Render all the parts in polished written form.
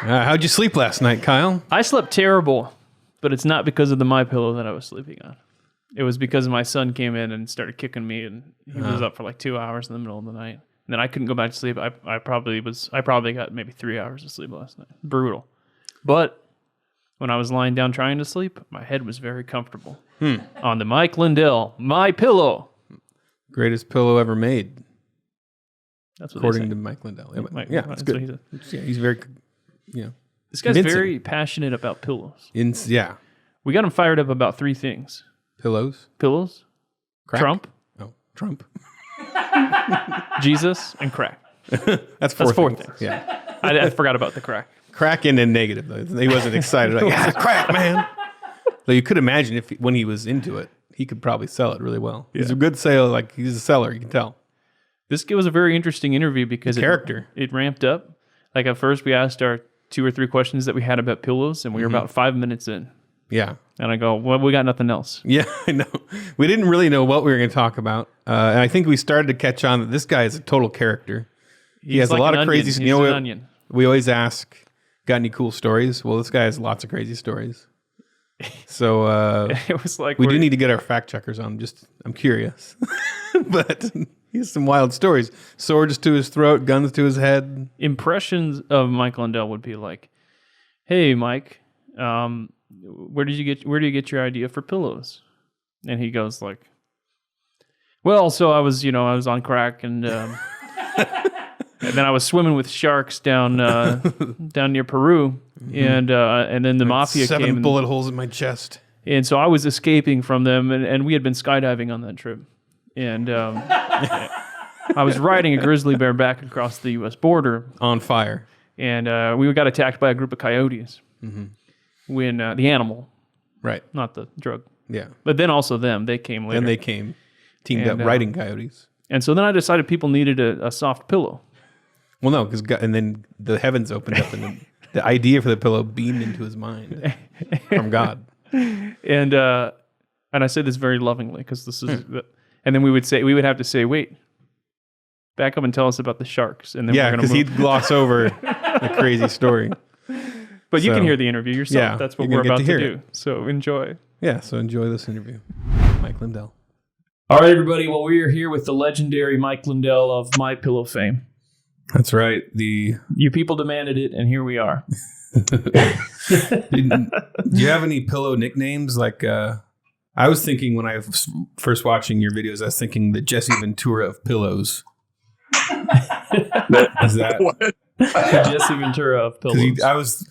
How'd you sleep last night, Kyle? I slept terrible, but it's not because of the MyPillow that I was sleeping on. It was because my son came in and started kicking me, and he was up for like 2 hours in the middle of the night. And then I couldn't go back to sleep. I probably got maybe 3 hours of sleep last night. Brutal. But when I was lying down trying to sleep, my head was very comfortable. On the Mike Lindell MyPillow. Greatest pillow ever made. That's what according to Mike Lindell. Yeah, it's good. He's very, this guy's very passionate about pillows. Yeah. We got him fired up about 3 things. Pillows. Crack. Trump. Oh, Trump. Jesus and crack. That's 4 things. Yeah. I forgot about the crack. Crack and then negative, though. He wasn't excited. Like, yeah, crack, man. So you could imagine when he was into it, he could probably sell it really well. Yeah. He's a good seller. Like, he's a seller, you can tell. This was a very interesting interview because it ramped up. Like, at first, we asked our 2 or 3 questions that we had about pillows, and we were about 5 minutes in. Yeah. And I go, well, we got nothing else. Yeah, I know. We didn't really know what we were going to talk about. And I think we started to catch on that this guy is a total character. He has like a lot of crazy... He's an onion. We always ask, got any cool stories? Well, this guy has lots of crazy stories. So it was like we do need to get our fact checkers on. I'm curious. But he has some wild stories. Swords to his throat, guns to his head. Impressions of Mike Lindell would be like, hey, Mike, where do you get your idea for pillows? And he goes like, well, so I was on crack and and then I was swimming with sharks down near Peru, and then the mafia came. 7 bullet holes in my chest. And so I was escaping from them, and we had been skydiving on that trip, and I was riding a grizzly bear back across the U.S. border on fire, and we got attacked by a group of coyotes. When the animal, right, not the drug, yeah, but then also they came later. Then they came, teamed up riding coyotes, and so then I decided people needed a soft pillow. Well, no, and then the heavens opened up, and the idea for the pillow beamed into his mind from God. And I said this very lovingly because this is, and then we would have to say, wait, back up and tell us about the sharks, and then because he'd gloss over the crazy story. But you can hear the interview yourself. Yeah, that's what we're about to do. So enjoy. Yeah, so enjoy this interview, Mike Lindell. All right, everybody. Well, we are here with the legendary Mike Lindell of MyPillow fame. That's right. You people demanded it, and here we are. Do you have any pillow nicknames? Like, I was thinking when I was first watching your videos, I was thinking the Jesse Ventura of pillows. Is that what? Jesse Ventura of pillows?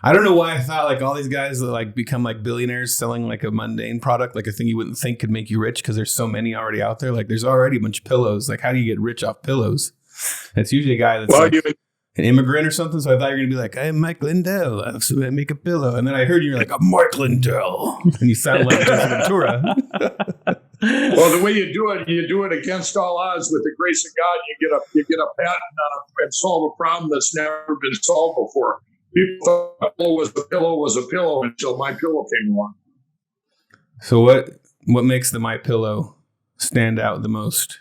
I don't know why I thought like all these guys that like become like billionaires selling like a mundane product, like a thing you wouldn't think could make you rich because there's so many already out there. Like, there's already a bunch of pillows. Like, how do you get rich off pillows? It's usually a guy that's an immigrant or something. So I thought you were going to be like, I'm Mike Lindell, so I make a pillow. And then I heard you're like, I'm Mike Lindell. And you sound like Jesse Ventura. Well, the way you do it against all odds with the grace of God. You get a patent on and solve a problem that's never been solved before. People thought a pillow was a pillow until MyPillow came along. So what makes the MyPillow stand out the most?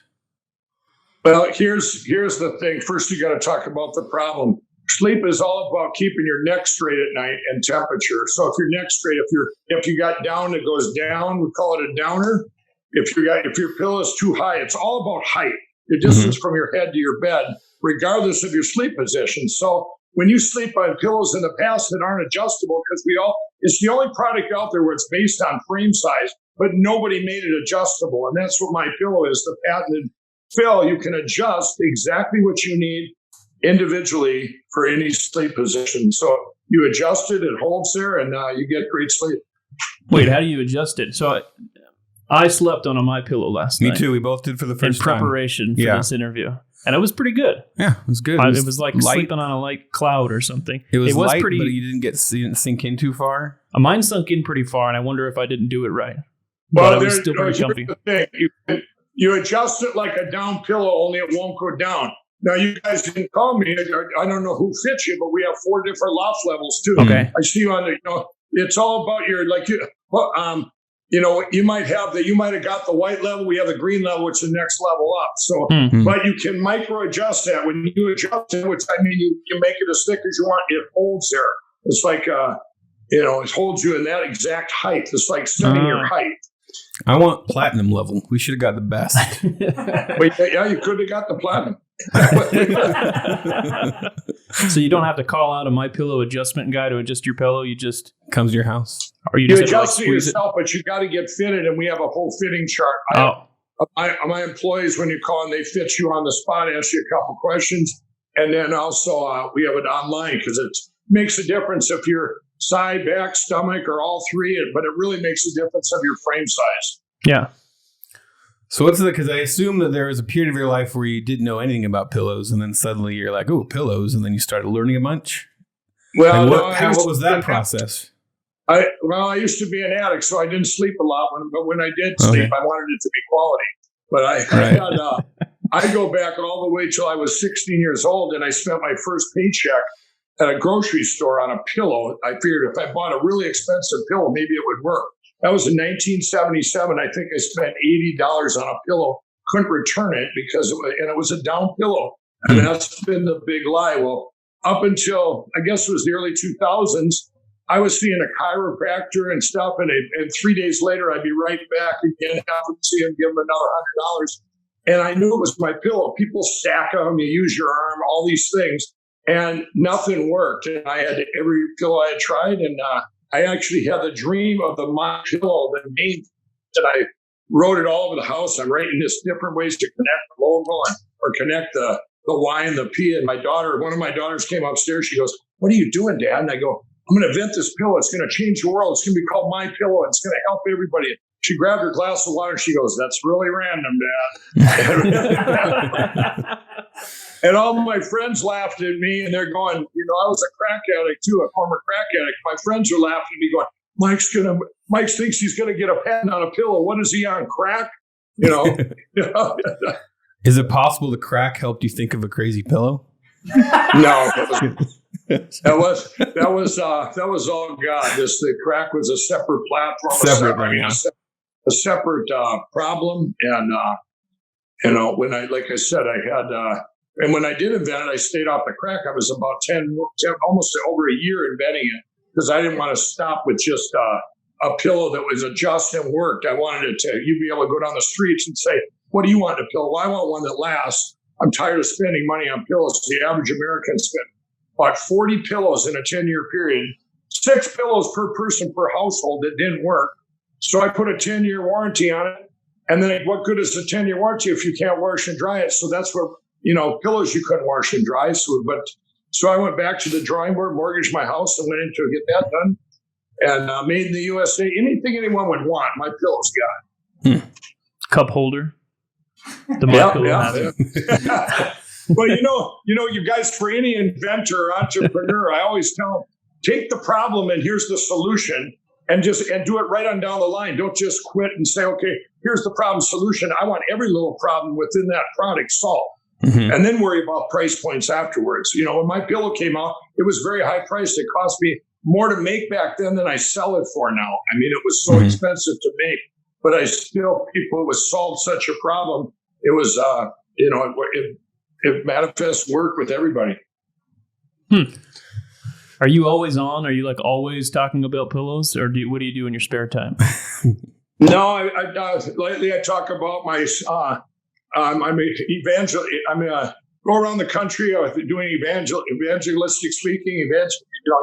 Well, here's the thing. First, you got to talk about the problem. Sleep is all about keeping your neck straight at night and temperature. So if your neck's straight, if you got down, it goes down. We call it a downer. If your pillow is too high, it's all about height, the distance from your head to your bed, regardless of your sleep position. So when you sleep on pillows in the past that aren't adjustable, because it's the only product out there where it's based on frame size, but nobody made it adjustable. And that's what MyPillow is, the patented fill. You can adjust exactly what you need individually for any sleep position. So you adjust it, it holds there, and you get great sleep. Wait, how do you adjust it? So I slept on a MyPillow last night. Me too. We both did for the first time. In preparation for this interview. And it was pretty good. Yeah, it was good. It was like light. Sleeping on a light cloud or something. It was light, but you didn't sink in too far. Mine sunk in pretty far, and I wonder if I didn't do it right. Well, but it was still pretty comfy. You adjust it like a down pillow, only it won't go down. Now, you guys didn't call me. I don't know who fits you, but we have 4 different loft levels too. Okay. I see you on the. It's all about your you might have got the white level. We have the green level, which is the next level up. So, but you can micro adjust that. When you adjust it, which I mean, you make it as thick as you want. It holds there. It's like it holds you in that exact height. It's like setting your height. I want platinum level. We should have got the best. Wait, yeah, you could have got the platinum. So you don't have to call out a MyPillow adjustment guy to adjust your pillow. You just comes to your house, or you adjust it yourself. But you got to get fitted, and we have a whole fitting chart. My employees, when you call and they fit you on the spot, ask you a couple questions, and then also we have it online because it makes a difference if you're side, back, stomach, or all 3. But it really makes a difference of your frame size. Yeah. So because I assume that there was a period of your life where you didn't know anything about pillows, and then suddenly you're like, "Oh, pillows," and then you started learning a bunch. Well, what was that process? I used to be an addict, so I didn't sleep a lot. But when I did sleep, I wanted it to be quality. But I go back all the way till I was 16 years old, and I spent my first paycheck at a grocery store on a pillow. I figured if I bought a really expensive pillow, maybe it would work. That was in 1977. I think I spent $80 on a pillow. Couldn't return it because it was a down pillow. And that's been the big lie. Well, up until, I guess it was the early 2000s, I was seeing a chiropractor and stuff. And 3 days later, I'd be right back again, have to see him, give him another $100. And I knew it was my pillow. People stack them, you use your arm, all these things. And nothing worked. And I had every pillow I had tried. And I actually had the dream of the MyPillow, the name, and I wrote it all over the house. I'm writing this different ways to connect the logo or connect the Y and the P. And one of my daughters came upstairs. She goes, "What are you doing, Dad?" And I go, "I'm going to invent this pillow. It's going to change the world. It's going to be called MyPillow. It's going to help everybody." She grabbed her glass of water. And she goes, "That's really random, Dad." And all my friends laughed at me, and they're going, I was a crack addict too, a former crack addict. My friends are laughing at me going, Mike thinks he's going to get a patent on a pillow. What is he on, crack? Is it possible the crack helped you think of a crazy pillow? No, that was all God. The crack was a separate platform, a separate problem. And when when I did invent it, I stayed off the crack. I was about 10 almost over a year inventing it because I didn't want to stop with just a pillow that was adjust and worked. I wanted it to, you'd be able to go down the streets and say, "What do you want in a pillow?" "Well, I want one that lasts. I'm tired of spending money on pillows." The average American spent about 40 pillows in a 10-year period, 6 pillows per person per household that didn't work. So I put a 10-year warranty on it. And then what good is a 10-year warranty if you can't wash and dry it? So that's where, pillows you couldn't wash and dry. So I went back to the drawing board, mortgaged my house, and went in to get that done. And made in the USA. Anything anyone would want, MyPillow's got. Cup holder. The MyPillow has it. Well, you guys, for any inventor or entrepreneur, I always tell them, take the problem and here's the solution, and do it right on down the line. Don't just quit and say, "Okay, here's the problem solution." I want every little problem within that product solved. Mm-hmm. And then worry about price points afterwards. When MyPillow came out, it was very high priced. It cost me more to make back then than I sell it for now. I mean, it was so expensive to make, but people would solve such a problem. It was, it manifests work with everybody. Are you always on? Are you always talking about pillows, or what do you do in your spare time? No, lately I talk about my. I'm go around the country doing evangelistic speaking,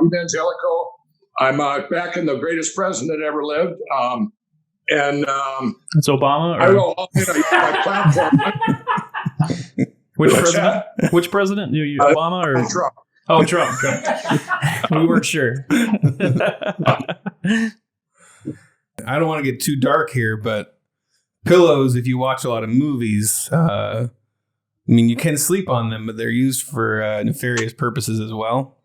evangelical. I'm back in the greatest president that ever lived. It's Obama? I will my platform. Which president? Which president? You Obama or Trump? Oh, Trump. We weren't sure. I don't want to get too dark here, but pillows, if you watch a lot of movies, I mean, you can sleep on them, but they're used for nefarious purposes as well.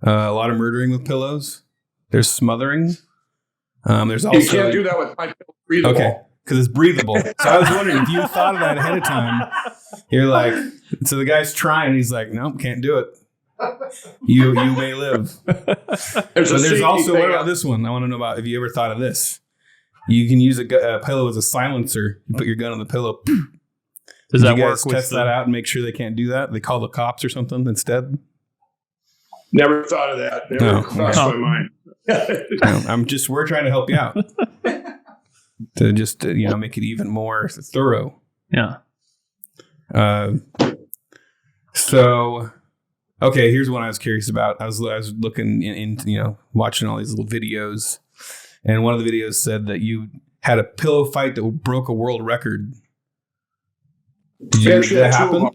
A lot of murdering with pillows. There's smothering. There's also... You can't do that with my pillow. Breathable. Okay, because it's breathable. So I was wondering if you thought of that ahead of time. You're like, so the guy's trying. He's like, nope, can't do it. You may live. There's also, what about this one? I want to know about, if you ever thought of this. You can use a pillow as a silencer. You put your gun on the pillow. Does that you work? guys test that out and make sure they can't do that? They call the cops or something instead? Never thought of that. Never crossed my mind. We're trying to help you out. to just, make it even more thorough. Yeah. So, okay, here's one I was curious about. I was looking in watching all these little videos, and one of the videos said that you had a pillow fight that broke a world record. Did that happen?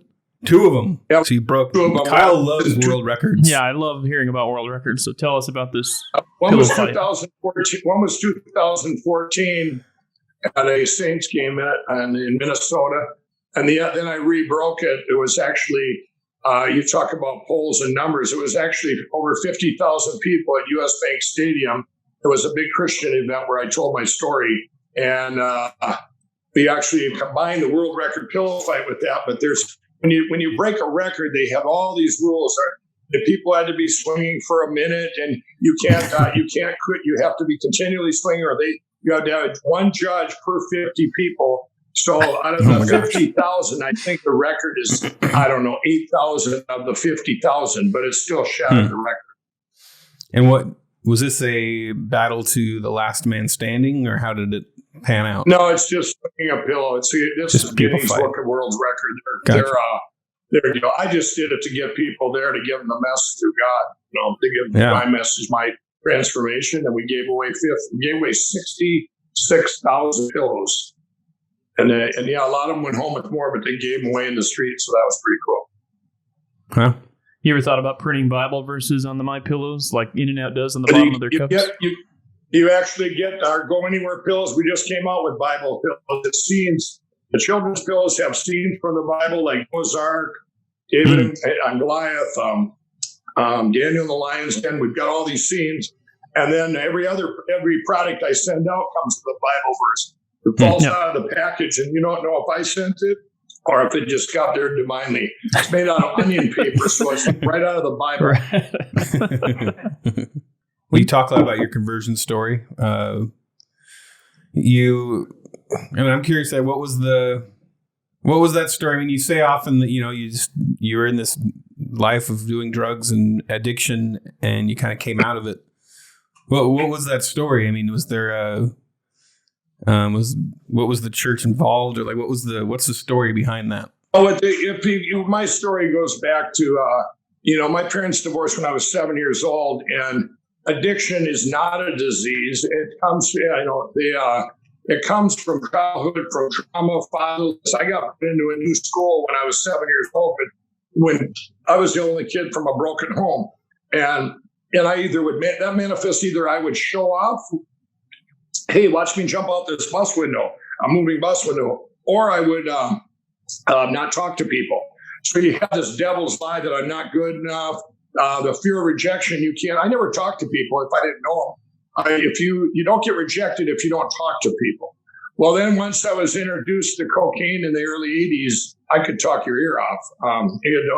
Two of them. Yep. So you broke. Kyle loves world records. Yeah, I love hearing about world records. So tell us about this. One was 2014. One was 2014 at a Saints game in Minnesota, and then I rebroke it. It was actually you talk about polls and numbers. It was actually over 50,000 people at US Bank Stadium. It was a big Christian event where I told my story, and we actually combined the world record pillow fight with that. But there's when you break a record, they have all these rules. The people had to be swinging for a minute, and you can't quit. You have to be continually swinging, or you have to have one judge per 50 people. So out of the 50,000, I think the record is 8,000 of the 50,000, but it still shattered the record. And what was this, a battle to the last man standing, or how did it pan out? No, it's just swinging a pillow. This is Guinness Book of World Record. I just did it to get people there, to give them the message of God. To give my message, my transformation, and we gave away 66,000 pillows. And a lot of them went home with more, but they gave them away in the street, so that was pretty cool. Huh? You ever thought about printing Bible verses on the My Pillows, like In-N-Out does on the bottom of their cups? You actually get our Go Anywhere pillows. We just came out with Bible pillows. It's scenes. The children's pillows have scenes from the Bible, like Noah's Ark, David and Goliath, Daniel and the Lion's Den. We've got all these scenes, and then every product I send out comes with a Bible verse. It falls out of the package, and you don't know if I sent it or if it just got there divinely. It's made out of onion paper, so it's right out of the Bible. Well, you talk a lot about your conversion story. And I'm curious, what was that story? I mean, you say often that you were in this life of doing drugs and addiction, and you kind of came out of it. What was that story? I mean, was there what was the church involved, or like what's the story behind that? My story goes back to my parents divorced when I was 7 years old, and addiction is not a disease. It comes it comes from childhood, from trauma, fatherless. I got put into a new school when I was 7 years old, but when I was the only kid from a broken home, and I either would that manifest, either I would show off. Hey, watch me jump out this bus window, a moving bus window. Or I would not talk to people. So you have this devil's lie that I'm not good enough. The fear of rejection, I never talk to people if I didn't know them. If you don't get rejected if you don't talk to people. Well, then once I was introduced to cocaine in the early 80s, I could talk your ear off.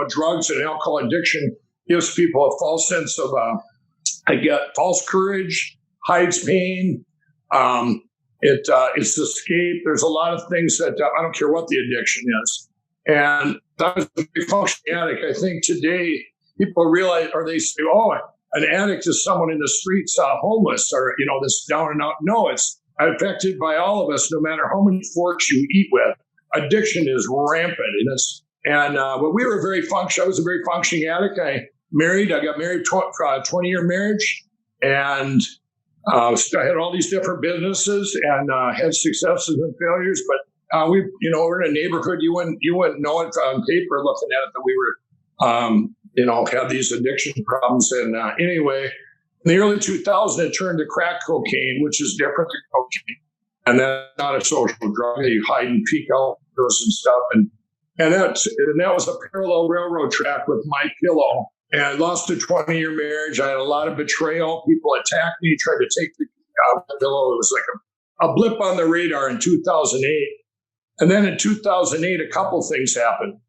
Drugs and alcohol addiction gives people a false sense of, false courage, hides pain. It's escape. There's a lot of things that I don't care what the addiction is. And that was a big functioning addict. I think today people realize, or they say, an addict is someone in the streets, homeless, or, this down and out. No, it's affected by all of us, no matter how many forks you eat with. Addiction is rampant in us. But we were I was a very functioning addict. I got married, 20-year marriage, and I had all these different businesses and had successes and failures, but we're in a neighborhood. You wouldn't know it on paper looking at it that we were, had these addiction problems. And anyway, In the early 2000s, it turned to crack cocaine, which is different than cocaine. And that's not a social drug. You hide and peek out those and stuff. And that was a parallel railroad track with my pillow. And I lost a 20-year marriage. I had a lot of betrayal. People attacked me, tried to take the pillow. It was like a blip on the radar in 2008. And then in 2008, a couple things happened.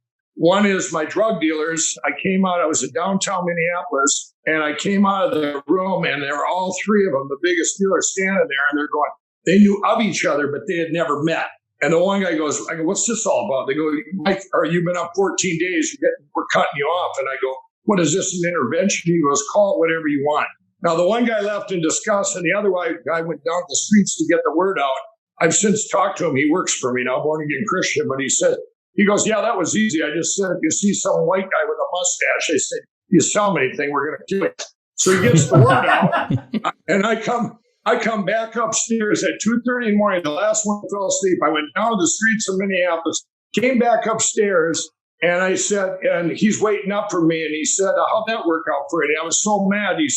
One is my drug dealers. I was in downtown Minneapolis, and I came out of the room, and there were all three of them, the biggest dealers standing there, and they're going, they knew of each other, but they had never met. And the one guy goes, I go, what's this all about? They go, Mike, you've been up 14 days. We're cutting you off. And I go, what is this, an intervention? He goes, call it whatever you want. Now, the one guy left in disgust, and the other guy went down the streets to get the word out. I've since talked to him. He works for me now, born again Christian, but he goes, yeah, that was easy. I just said, if you see some white guy with a mustache, I said, you sell him anything, we're going to kill it. So he gets the word out, and I come back upstairs at 2:30 in the morning. The last one fell asleep. I went down the streets of Minneapolis, came back upstairs, and I said, and he's waiting up for me, and he said, how'd that work out for you? I was so mad. He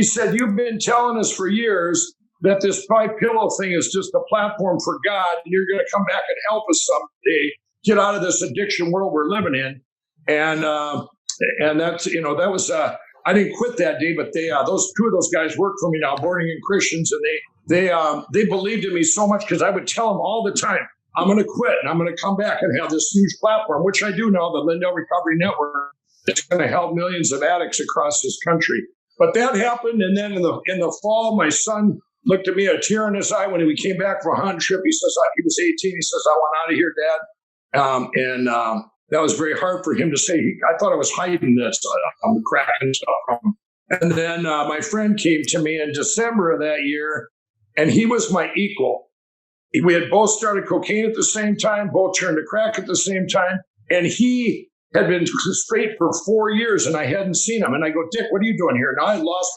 said, you've been telling us for years that this My Pillow thing is just a platform for God, and you're going to come back and help us someday get out of this addiction world we're living in. And that's, that was, I didn't quit that day, but those two of those guys work for me now, born again Christians, and they believed in me so much because I would tell them all the time, I'm going to quit and I'm going to come back and have this huge platform, which I do now, the Lindell Recovery Network. It's going to help millions of addicts across this country. But that happened, and then in the fall, my son looked at me, a tear in his eye when he came back from a hunting trip. He says, he was 18. He says, I want out of here, Dad. That was very hard for him to say. I thought I was hiding this, crack and stuff from him. And then my friend came to me in December of that year, and he was my equal. We had both started cocaine at the same time, both turned to crack at the same time. And he had been straight for 4 years, and I hadn't seen him. And I go, Dick, what are you doing here? Now I'd lost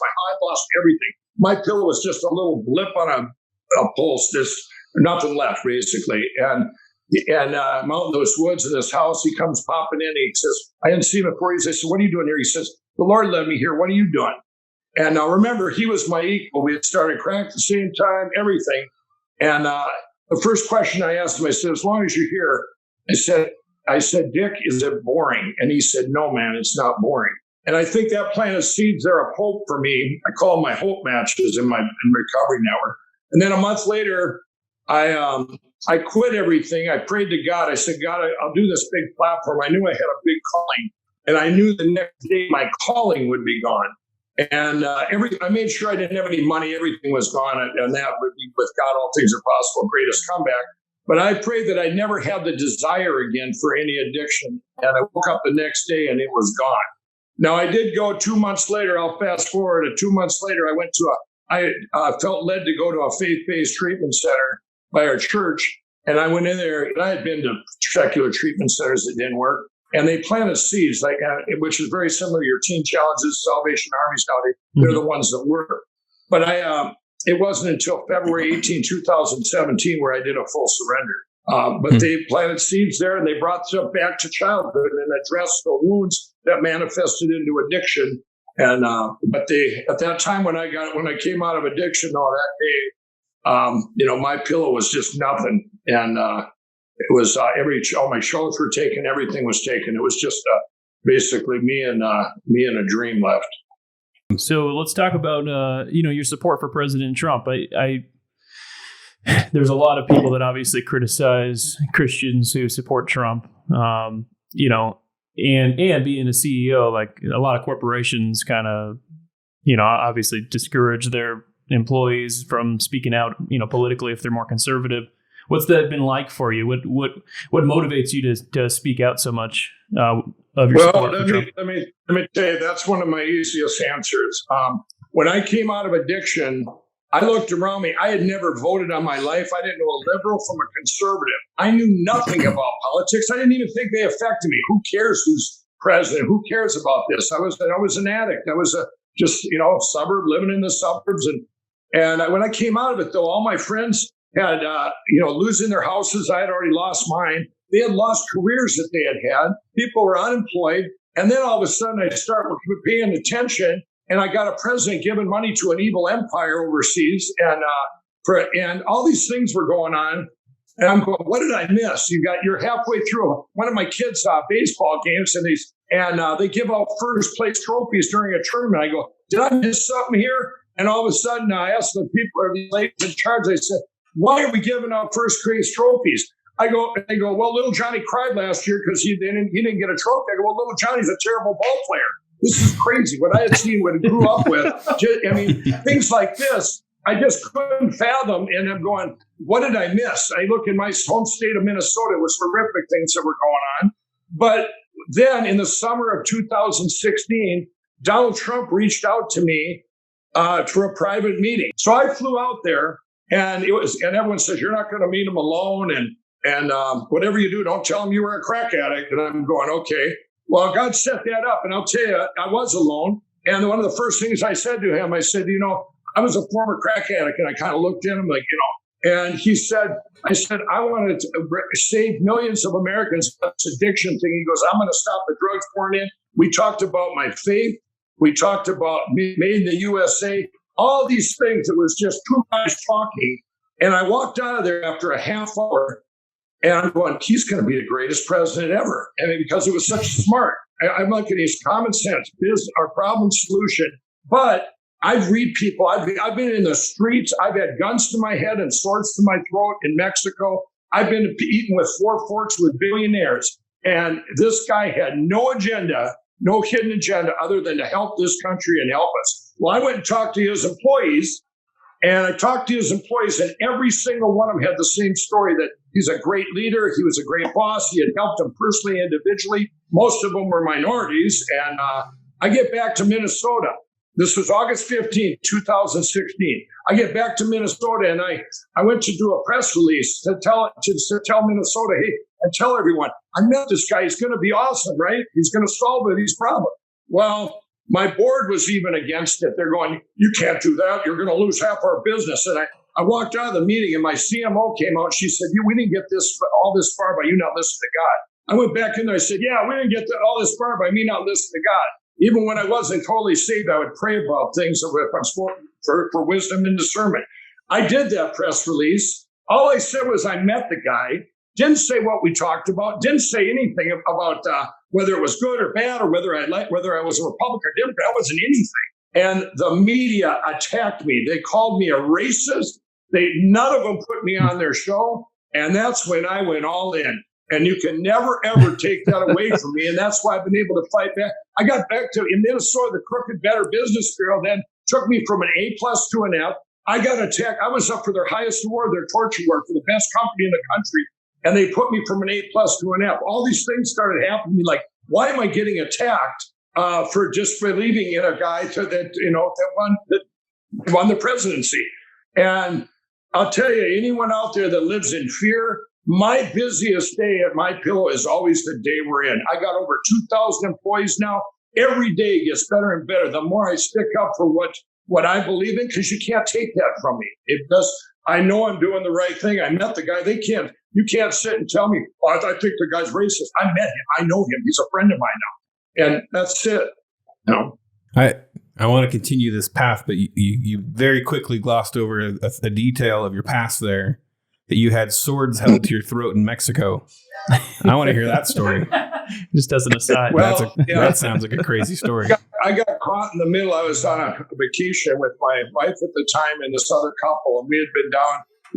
everything. My pillow was just a little blip on a pulse, just nothing left, basically. And I'm out in those woods in this house. He comes popping in. He says, I hadn't seen him before. He says, what are you doing here? He says, the Lord led me here. What are you doing? And now remember, he was my equal. We had started crack at the same time, everything. And the first question I asked him, I said, as long as you're here, I said, Dick, is it boring? And he said, no, man, it's not boring. And I think that planted seeds there of hope for me. I call them my hope matches in recovery network. And then a month later, I quit everything. I prayed to God. I said, God, I'll do this big platform. I knew I had a big calling, and I knew the next day my calling would be gone. And I made sure I didn't have any money. Everything was gone, and that would be with God, all things are possible, greatest comeback. But I prayed that I'd never have the desire again for any addiction. And I woke up the next day, and it was gone. Now, I did go 2 months later. I'll fast forward. 2 months later, I felt led to go to a faith-based treatment center by our church. And I went in there, and I had been to secular treatment centers that didn't work. And they planted seeds, which is very similar to your teen challenges, Salvation Armies nowadays. They're the ones that work. But it wasn't until February 18, 2017, where I did a full surrender. But they planted seeds there, and they brought stuff back to childhood and addressed the wounds that manifested into addiction. And but at that time when I came out of addiction, that day, My Pillow was just nothing, and it was all my shows were taken, everything was taken. It was just basically me and a dream left. So let's talk about your support for President Trump. There's a lot of people that obviously criticize Christians who support Trump. And being a CEO, like a lot of corporations kind of, obviously discourage their employees from speaking out, politically if they're more conservative. What's that been like for you? What motivates you to speak out so much of your support for Trump? Let me tell you, that's one of my easiest answers. When I came out of addiction, I looked around me. I had never voted on my life. I didn't know a liberal from a conservative. I knew nothing about politics. I didn't even think they affected me. Who cares who's president? Who cares about this? I was an addict. I was just suburb living in the suburbs. And when I came out of it, though, all my friends had, losing their houses. I had already lost mine. They had lost careers that they had. People were unemployed. And then all of a sudden I started paying attention. and I got a president giving money to an evil empire overseas, and all these things were going on. And I'm going, what did I miss? You're halfway through one of my kids' baseball games, and they give out first place trophies during a tournament. I go, did I miss something here? And all of a sudden, I asked the people, or the ladies in charge, I said, why are we giving out first place trophies? They go, well, little Johnny cried last year because he didn't get a trophy. I go, well, little Johnny's a terrible ball player. This is crazy. What I had seen, what I grew up with. I mean, things like this, I just couldn't fathom. And I'm going, what did I miss? I look in my home state of Minnesota, it was horrific things that were going on. But then in the summer of 2016, Donald Trump reached out to me for a private meeting. So I flew out there, and everyone says, you're not going to meet him alone. And whatever you do, don't tell him you were a crack addict. And I'm going, okay. Well, God set that up. And I'll tell you, I was alone. And one of the first things I said to him, I said, I was a former crack addict. And I kind of looked at him like, and he said, I want to save millions of Americans from this addiction thing. He goes, I'm going to stop the drugs pouring in. We talked about my faith. We talked about made in the USA, all these things. It was just too much talking. And I walked out of there after a half hour, and I'm going, he's going to be the greatest president ever. And because it was such smart. I'm looking at his common sense, business, our problem solution. But I've read people. I've been in the streets. I've had guns to my head and swords to my throat in Mexico. I've been eating with 4 forks with billionaires. And this guy had no agenda, no hidden agenda other than to help this country and help us. Well, I went and talked to his employees, and every single one of them had the same story, that he's a great leader. He was a great boss. He had helped them personally, individually. Most of them were minorities. And I get back to Minnesota. This was August 15th, 2016. I get back to Minnesota, and I went to do a press release to tell Minnesota, hey, and tell everyone, I met this guy. He's going to be awesome, right? He's going to solve these problems. Well, my board was even against it. They're going, you can't do that. You're going to lose half our business. And I walked out of the meeting, and my CMO came out. She said, we didn't get all this far by you not listening to God. I went back in there. I said, yeah, we didn't get all this far by me not listening to God. Even when I wasn't totally saved, I would pray about things if I'm spoken for wisdom and discernment. I did that press release. All I said was I met the guy. Didn't say what we talked about. Didn't say anything about whether it was good or bad, or whether I was a Republican or Democrat. That wasn't anything. And the media attacked me. They called me a racist. None of them put me on their show. And that's when I went all in. And you can never, ever take that away from me. And that's why I've been able to fight back. I got back to, in Minnesota, the Crooked Better Business Bureau then took me from an A+ to an F. I got attacked. I was up for their highest award, their torture award, for the best company in the country. And they put me from an A+ to an F. All these things started happening to me. Like, why am I getting attacked for believing in a guy that won the presidency? And I'll tell you, anyone out there that lives in fear, my busiest day at My Pillow is always the day we're in. I got over 2,000 employees now. Every day gets better and better. The more I stick up for what I believe in, because you can't take that from me. It does. I know I'm doing the right thing. I met the guy. You can't sit and tell me, oh, I think the guy's racist. I met him. I know him. He's a friend of mine now. And that's it. I want to continue this path, but you very quickly glossed over a detail of your past there, that you had swords held to your throat in Mexico. I want to hear that story. Just as an aside. Well, that sounds like a crazy story. I got caught in the middle. I was on a vacation with my wife at the time and this other couple, and we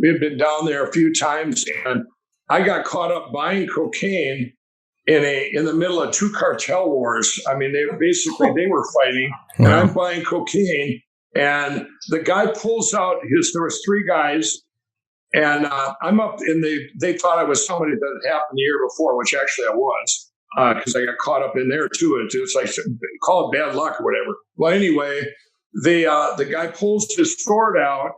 had been down there a few times, and I got caught up buying cocaine in the middle of 2 cartel wars. I mean, they were fighting, and I'm buying cocaine, and the guy pulls out there was 3 guys. And I'm up they thought I was somebody that had happened the year before, which actually I was, because I got caught up in there too. It's like, call it bad luck or whatever. Well, anyway, the guy pulls his sword out,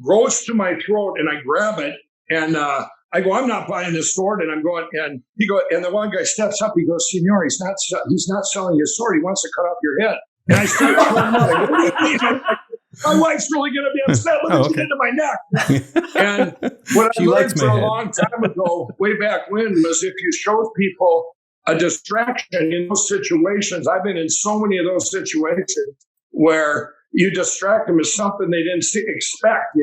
goes to my throat, and I grab it, and I go, I'm not buying this sword. And I'm going, and and the one guy steps up, he goes, Senor, he's not selling his sword. He wants to cut off your head. And I start throwing out. My wife's really going to be upset. Look at into my neck. And what I learned for a long time ago, way back when, was if you show people a distraction in those situations, I've been in so many of those situations, where you distract them is something they didn't expect,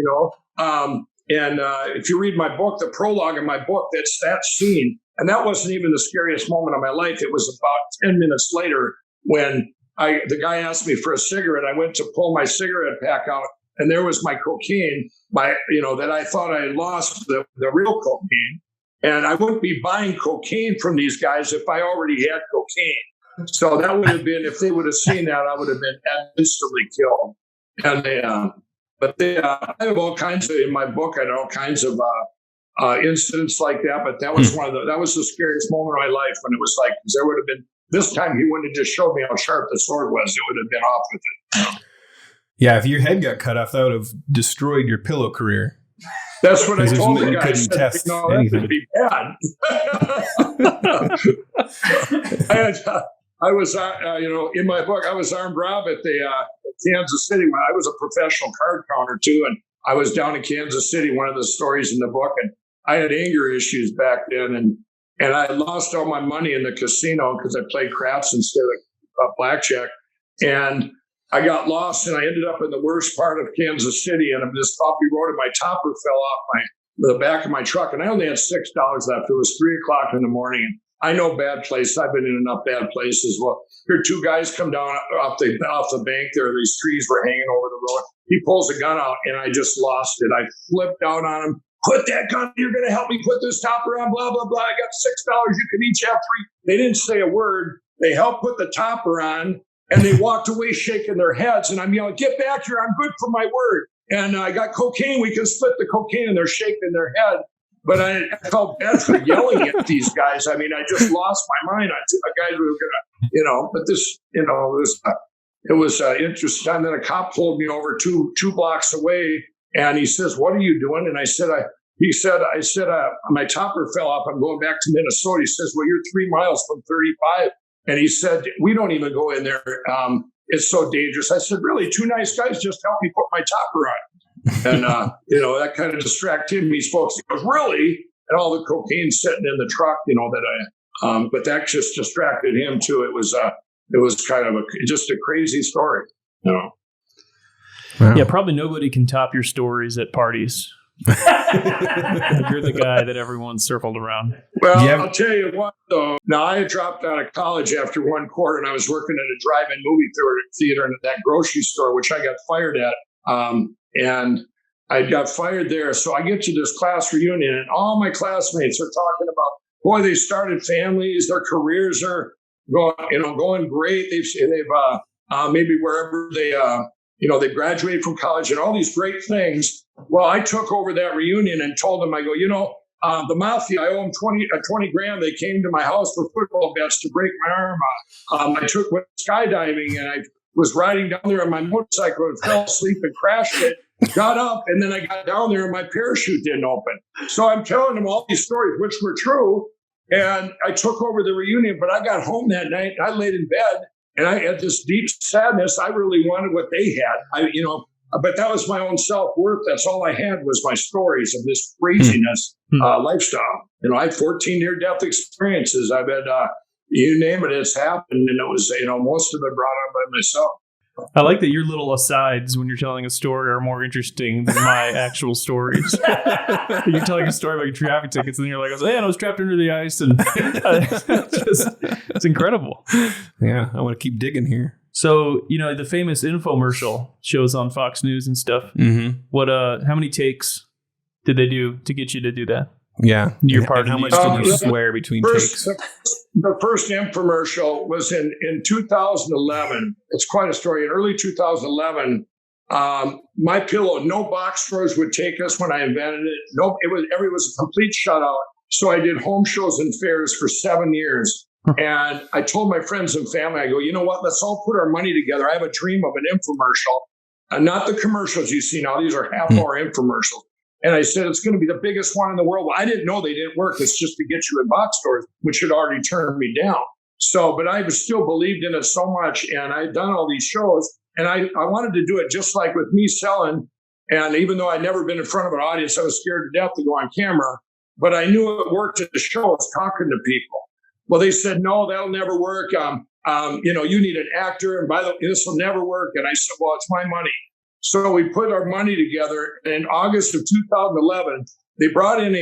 And if you read my book, the prologue in my book, that's that scene. And that wasn't even the scariest moment of my life. It was about 10 minutes later when the guy asked me for a cigarette. I went to pull my cigarette pack out, and there was my cocaine, that I thought I had lost the real cocaine. And I wouldn't be buying cocaine from these guys if I already had cocaine. So that would have been, if they would have seen that, I would have been instantly killed. And I have all kinds in my book. I had all kinds of incidents like that. But that was that was the scariest moment of my life, when it was like, because there would have been, this time he wouldn't have just showed me how sharp the sword was. It would have been off with it. Yeah, if your head got cut off, that would have destroyed your pillow career. That's what I told the guy. You couldn't test anything. That would be bad. I was, in my book, I was armed rob at the Kansas City. I was a professional card counter too, and I was down in Kansas City. One of the stories in the book, and I had anger issues back then, and I lost all my money in the casino because I played craps instead of blackjack, and I got lost, and I ended up in the worst part of Kansas City, and this bumpy road, and my topper fell off the back of my truck, and I only had $6 left. It was 3:00 in the morning. I know bad places. I've been in enough bad places. Well, here two guys come down off the bank. There, these trees were hanging over the road. He pulls a gun out, and I just lost it. I flipped out on him. Put that gun. You're going to help me put this topper on. Blah blah blah. I got $6. You can each have 3. They didn't say a word. They helped put the topper on, and they walked away shaking their heads. And I'm yelling, "Get back here! I'm good for my word." And I got cocaine. We can split the cocaine, and they're shaking their head. But I felt bad for yelling at these guys. I mean, I just lost my mind. Guys were going to, but this, it was interesting. And then a cop pulled me over two blocks away, and he says, "What are you doing?" And I said, my topper fell off. I'm going back to Minnesota. He says, "Well, you're 3 miles from 35. And he said, "We don't even go in there. It's so dangerous." I said, "Really? 2 nice guys just helped me put my topper on." And, that kind of distracted him. He spoke. He goes, "Really?" And all the cocaine sitting in the truck, but that just distracted him too. It was kind of just a crazy story, Wow. Yeah, probably nobody can top your stories at parties. You're the guy that everyone circled around. Well, I'll tell you what, though. Now, I had dropped out of college after 1 quarter, and I was working at a drive-in movie theater in that grocery store, which I got fired at. And I got fired there. So I get to this class reunion, and all my classmates are talking about, boy, they started families, their careers are going great. They've maybe wherever they graduated from college and all these great things. Well, I took over that reunion and told them, I go, the mafia, I owe them 20 grand. They came to my house for football bets to break my arm. I went skydiving, and I was riding down there on my motorcycle and fell asleep and crashed it, got up, and then I got down there and my parachute didn't open. So I'm telling them all these stories, which were true. And I took over the reunion, but I got home that night. I laid in bed, and I had this deep sadness. I really wanted what they had, but that was my own self-worth. That's all I had was my stories of this craziness lifestyle. I had 14 near-death experiences. I've had, you name it, it's happened. And it was, most of it brought on by myself. I like that your little asides when you're telling a story are more interesting than my actual stories. You're telling a story about your traffic tickets, and you're like, "Hey, I was trapped under the ice," and it's incredible. Yeah, I want to keep digging here. So, the famous infomercial shows on Fox News and stuff. Mm-hmm. How many takes did they do to get you to do that? Yeah, Your part. How much did you swear between takes? The first infomercial was in 2011. It's quite a story. In early 2011, My Pillow, no box stores would take us when I invented it. It was a complete shutout. So I did home shows and fairs for 7 years. And I told my friends and family, I go, you know what? Let's all put our money together. I have a dream of an infomercial, not the commercials you see now. These are half-hour infomercials. And I said, it's going to be the biggest one in the world. Well, I didn't know they didn't work. It's just to get you in box stores, which had already turned me down. But I still believed in it so much. And I'd done all these shows. And I wanted to do it just like with me selling. And even though I'd never been in front of an audience, I was scared to death to go on camera. But I knew it worked at the shows, talking to people. Well, they said, no, that'll never work. you need an actor, and by the way, this will never work. And I said, well, it's my money. So we put our money together. And in August of 2011, they brought in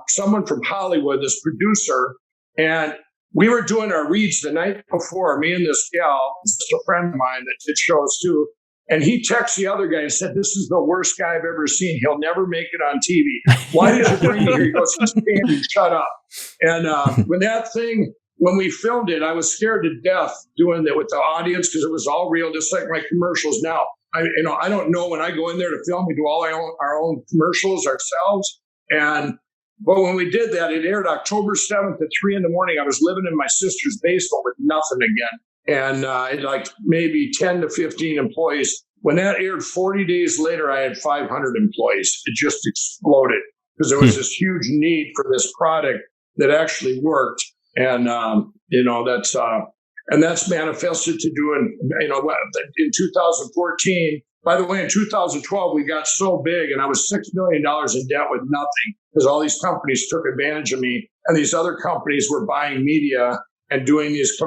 someone from Hollywood, this producer, and we were doing our reads the night before, me and this gal, this is a friend of mine that did shows too. And he texted the other guy and said, this is the worst guy I've ever seen. He'll never make it on TV. Why did you bring me here? He goes, shut up. And when we filmed it, I was scared to death doing it with the audience because it was all real, just like my commercials now. I don't know when I go in there to film, we do all our own commercials ourselves. But when we did that, it aired October 7th at 3 a.m. I was living in my sister's basement with nothing again. And like maybe 10 to 15 employees. When that aired 40 days later, I had 500 employees. It just exploded because there was this huge need for this product that actually worked. And, that's manifested to doing, in 2014. By the way, in 2012, we got so big and I was $6 million in debt with nothing because all these companies took advantage of me. And these other companies were buying media and doing these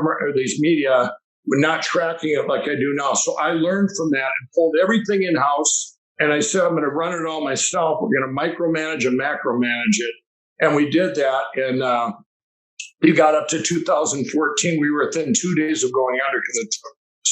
media, but not tracking it like I do now. So I learned from that and pulled everything in-house. And I said, I'm going to run it all myself. We're going to micromanage and macromanage it. And we did that. And we got up to 2014. We were within 2 days of going under because it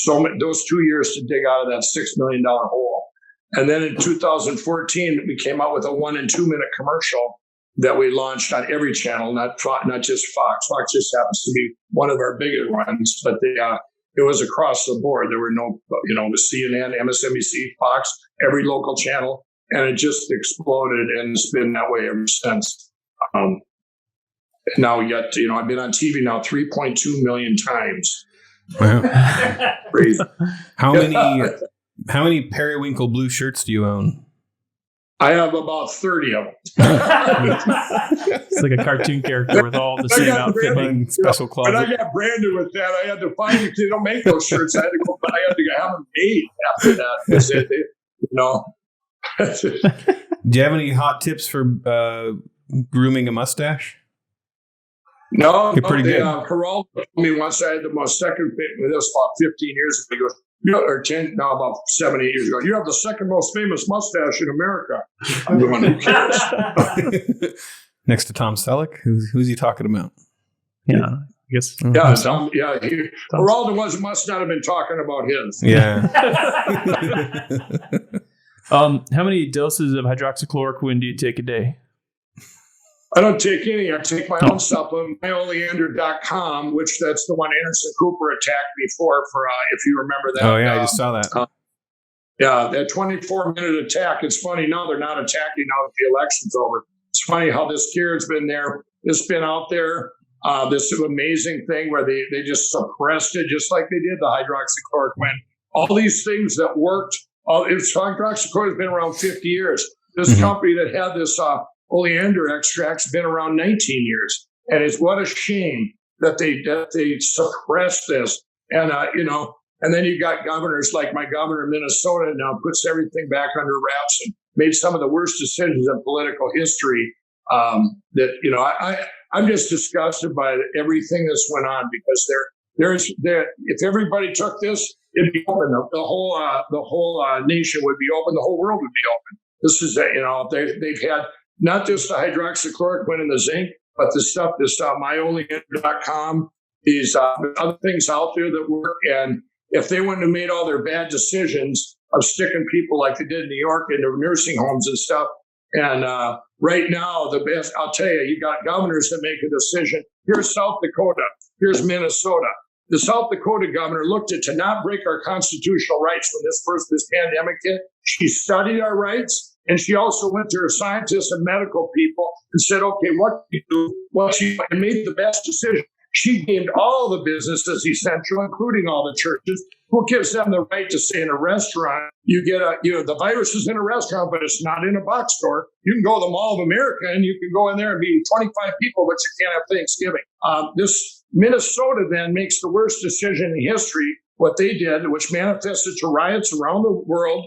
took those 2 years to dig out of that $6 million hole. And then in 2014, we came out with a 1 and 2 minute commercial that we launched on every channel, not just Fox. Fox just happens to be one of our bigger ones, but it was across the board. There were no, with CNN, MSNBC, Fox, every local channel, and it just exploded, and it's been that way ever since. Now I've been on TV now 3.2 million times. Wow. Crazy. How many periwinkle blue shirts do you own? I have about 30 of them. It's like a cartoon character with all the same outfit and special closet. When I got branded with that, I had to find it because they don't make those shirts. I had to have them made after that. Do you have any hot tips for grooming a mustache? No, you're pretty good. Geraldo told me once I had the most second, this was about 15 years ago. He goes, or 10, no, about 7, 8 years ago. You have the second most famous mustache in America. I'm the one who cares. Next to Tom Selleck? Who's he talking about? Yeah, I guess. Geraldo must not have been talking about his. Yeah. How many doses of hydroxychloroquine do you take a day? I don't take any. I take my own supplement, myoleander.com, which that's the one Anderson Cooper attacked me for if you remember that. Oh, yeah, I just saw that. That 24-minute attack. It's funny now they're not attacking now that the election's over. It's funny how this cure's been there. It's been out there. This amazing thing where they just suppressed it just like they did the hydroxychloroquine. All these things that worked. Hydroxychloroquine has been around 50 years. This company that had this oleander extract's been around 19 years. And it's what a shame that they suppressed this. And, and then you got governors like my governor of Minnesota now puts everything back under wraps and made some of the worst decisions in political history. I'm just disgusted by everything that's went on because if everybody took this, it'd be open. The whole nation would be open. The whole world would be open. This is, they've had not just the hydroxychloroquine and the zinc, but this myoleander.com, these other things out there that work. And if they wouldn't have made all their bad decisions of sticking people like they did in New York into nursing homes and stuff. And right now, the best, I'll tell you, you got governors that make a decision. Here's South Dakota. Here's Minnesota. The South Dakota governor looked at to not break our constitutional rights when this pandemic hit. She studied our rights. And she also went to her scientists and medical people and said, okay, what do you do? And made the best decision. She deemed all the businesses essential, including all the churches. Who gives them the right to say in a restaurant, you get the virus is in a restaurant, but it's not in a box store. You can go to the Mall of America and you can go in there and be 25 people, but you can't have Thanksgiving. This Minnesota then makes the worst decision in history, what they did, which manifested to riots around the world.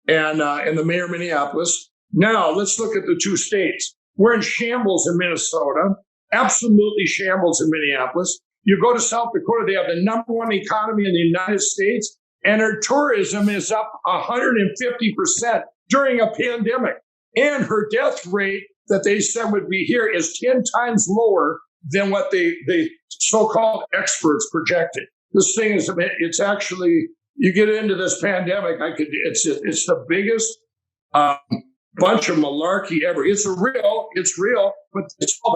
And the mayor of Minneapolis. Now, let's look at the two states. We're in shambles in Minnesota, absolutely shambles in Minneapolis. You go to South Dakota, they have the number one economy in the United States, and her tourism is up 150% during a pandemic. And her death rate that they said would be here is 10 times lower than what the so-called experts projected. This thing is, it's actually, you get into this pandemic, it's the biggest bunch of malarkey ever. It's real, but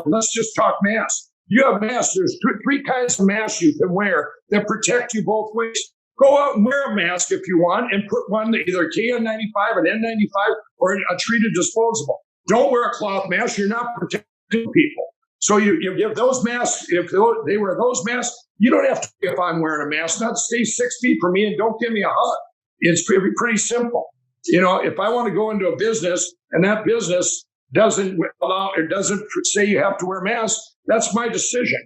let's just talk masks. You have masks. There's three kinds of masks you can wear that protect you both ways. Go out and wear a mask if you want and put one, either KN95, an N95, or a treated disposable. Don't wear a cloth mask. You're not protecting people. So you give those masks, if they wear those masks, you don't have to, if I'm wearing a mask, not stay 6 feet from me and don't give me a hug. It's pretty simple. If I want to go into a business and that business doesn't allow, it doesn't say you have to wear masks, that's my decision.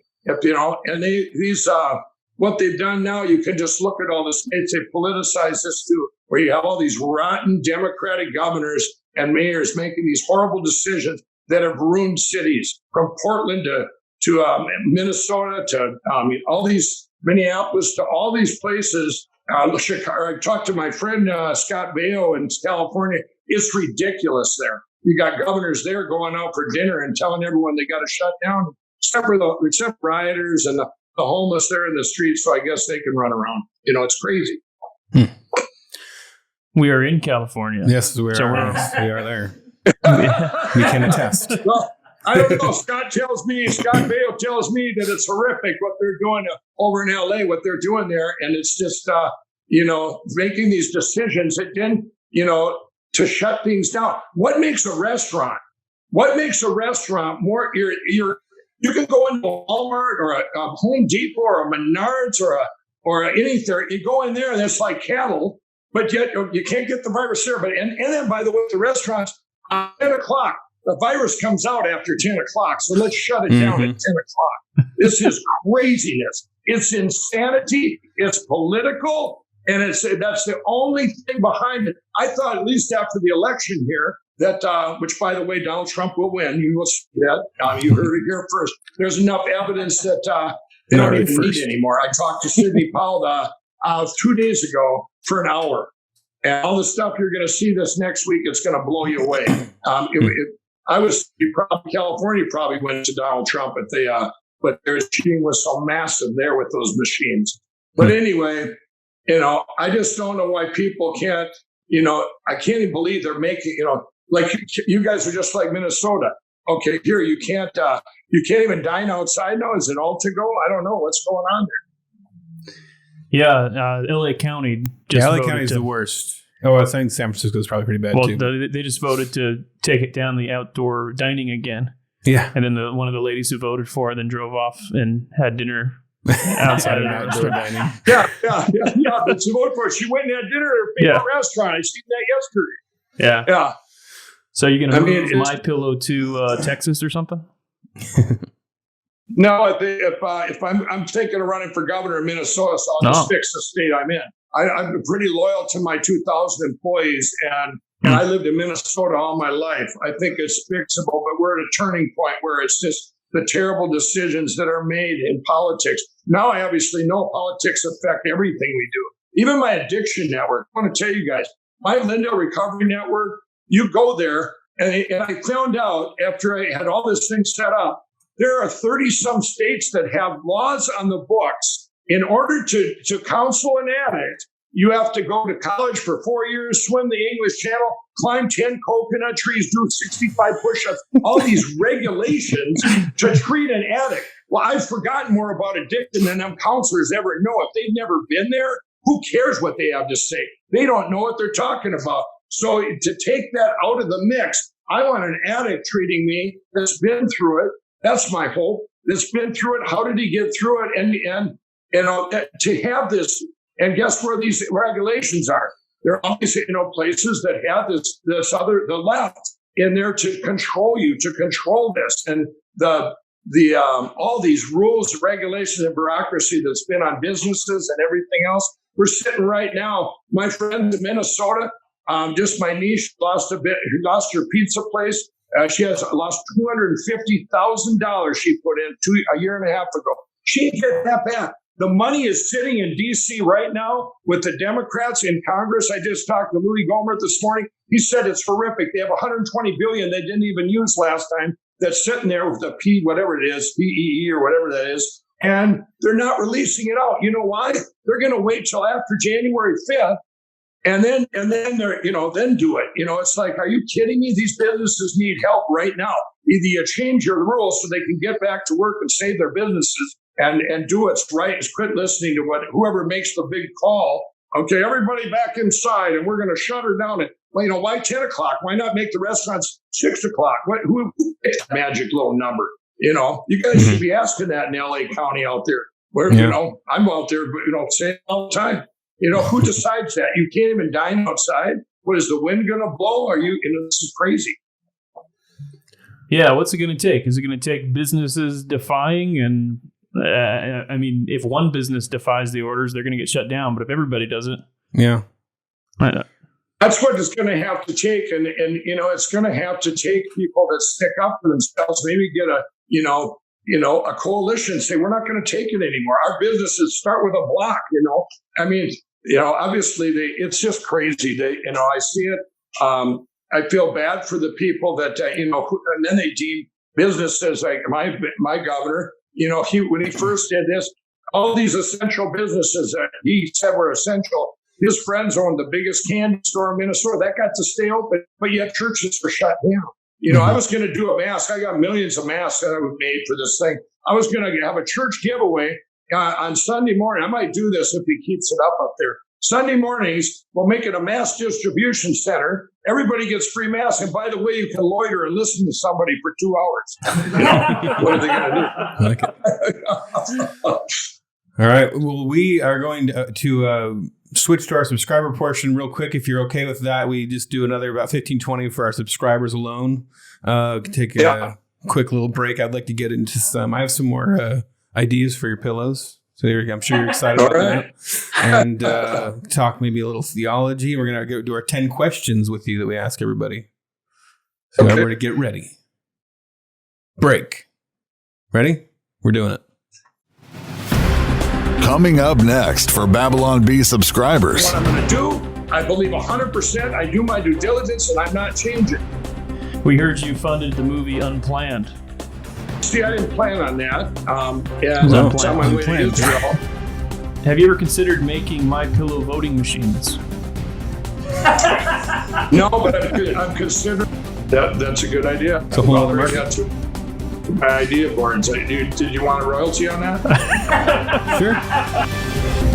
What they've done now, you can just look at all the states, they politicize this too, where you have all these rotten Democratic governors and mayors making these horrible decisions that have ruined cities, from Portland to Minnesota to all these, Minneapolis to all these places. I talked to my friend Scott Baio in California. It's ridiculous there. You got governors there going out for dinner and telling everyone they got to shut down, except rioters and the homeless there in the streets. So I guess they can run around. It's crazy. We are in California. Yes, we are there. We can attest. Well, I don't know. Scott Baio tells me that it's horrific what they're doing over in LA, what they're doing there. And it's just, making these decisions again, to shut things down. What makes a restaurant more, you can go into a Walmart or a Home Depot or a Menards or anything. You go in there and it's like cattle, but yet you can't get the virus there. But and then, by the way, the restaurants, 10 o'clock, the virus comes out after 10 o'clock. So let's shut it down at 10 o'clock. This is craziness. It's insanity. It's political. And that's the only thing behind it. I thought, at least after the election here, that which, by the way, Donald Trump will win. You will see that. You heard it here first. There's enough evidence that they don't even need anymore. I talked to Sidney Powell 2 days ago for an hour. And all the stuff you're going to see this next week, it's going to blow you away. California probably went to Donald Trump, but their cheating was so massive there with those machines. But anyway, I just don't know why people can't, I can't even believe they're making, like you guys are just like Minnesota. Okay, here you can't even dine outside now. Is it all to go? I don't know what's going on there. Yeah, LA County. LA County is the worst. Oh, I think San Francisco is probably pretty bad too. Well, they just voted to take it down the outdoor dining again. Yeah, and then one of the ladies who voted for it then drove off and had dinner outside of the outdoor dining. Yeah. But she voted for it. She went and had dinner at a restaurant. I seen that yesterday. Yeah. So you're gonna move My Pillow to Texas or something? No, if I'm thinking of running for governor of Minnesota, so I'll just fix the state I'm in. I'm pretty loyal to my 2,000 employees, and I lived in Minnesota all my life. I think it's fixable, but we're at a turning point where it's just the terrible decisions that are made in politics. Now I obviously know politics affect everything we do. Even my addiction network. I want to tell you guys, Mike Lindell Recovery Network, you go there, and I found out after I had all this thing set up, there are 30-some states that have laws on the books. In order to counsel an addict, you have to go to college for 4 years, swim the English Channel, climb 10 coconut trees, do 65 push-ups, all these regulations to treat an addict. Well, I've forgotten more about addiction than them counselors ever know. If they've never been there, who cares what they have to say? They don't know what they're talking about. So to take that out of the mix, I want an addict treating me that's been through it. That's my hope. That's been through it. How did he get through it? And to have this, and guess where these regulations are? There are always, places that have the left in there to control you, to control this. And all these rules, regulations, and bureaucracy that's been on businesses and everything else. We're sitting right now, my friend in Minnesota, just my niece lost her pizza place. She has lost $250,000 she put in a year and a half ago. She didn't get that bad. The money is sitting in D.C. right now with the Democrats in Congress. I just talked to Louis Gohmert this morning. He said it's horrific. They have $120 billion they didn't even use last time. That's sitting there with the P, whatever it is, PEE or whatever that is, and they're not releasing it out. You know why? They're going to wait till after January 5th, and then they're then do it. It's like, are you kidding me? These businesses need help right now. Either you change your rules so they can get back to work and save their businesses, and do what's right. Is quit listening to whoever makes the big call. Okay, everybody back inside, and we're going to shut her down at, why 10 o'clock? Why not make the restaurants 6 o'clock? Who magic little number? You guys should be asking that in LA County out there. Where, I'm out there, but, say it all the time. Who decides that? You can't even dine outside. What, is the wind going to blow? This is crazy. Yeah, what's it going to take? Is it going to take businesses defying and... if one business defies the orders, they're going to get shut down. But if everybody does it, that's what it's going to have to take. And it's going to have to take people that stick up for themselves. Maybe get a coalition. Say, we're not going to take it anymore. Our businesses start with a block. Obviously it's just crazy. I see it. I feel bad for the people that and then they deem businesses like my governor. When he first did this, all these essential businesses that he said were essential, his friends owned the biggest candy store in Minnesota. That got to stay open, but yet churches were shut down. I was going to do a mask. I got millions of masks that I made for this thing. I was going to have a church giveaway on Sunday morning. I might do this if he keeps it up there. Sunday mornings, we'll make it a mass distribution center. Everybody gets free masks. And by the way, you can loiter and listen to somebody for 2 hours. What are they going to do? I like it. All right. Well, we are going to switch to our subscriber portion real quick. If you're okay with that, we just do another about 15-20 for our subscribers alone. Take a quick little break. I'd like to get into I have some more ideas for your pillows. So I'm sure you're excited about that. And talk maybe a little theology. We're going to go do our 10 questions with you that we ask everybody. So everybody get ready. Break. Ready? We're doing it. Coming up next for Babylon Bee subscribers. What I'm going to do, I believe 100%. I do my due diligence, and I'm not changing. We heard you funded the movie Unplanned. See, I didn't plan on that. It's on my way to Israel. Have you ever considered making MyPillow voting machines? No, but I'm considering that's a good idea. It's a whole other market. Got to my idea boards. Did you want a royalty on that? Sure.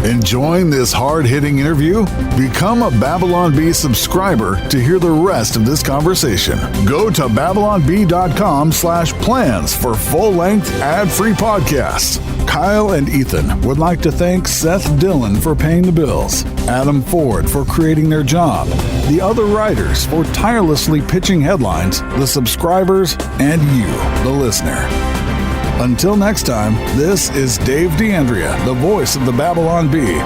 Enjoying this hard-hitting interview? Become a Babylon Bee subscriber to hear the rest of this conversation. Go to babylonbee.com/plans for full-length, ad-free podcasts. Kyle and Ethan would like to thank Seth Dillon for paying the bills, Adam Ford for creating their job, the other writers for tirelessly pitching headlines, the subscribers, and you, the listener. Until next time, this is Dave D'Andrea, the voice of the Babylon Bee.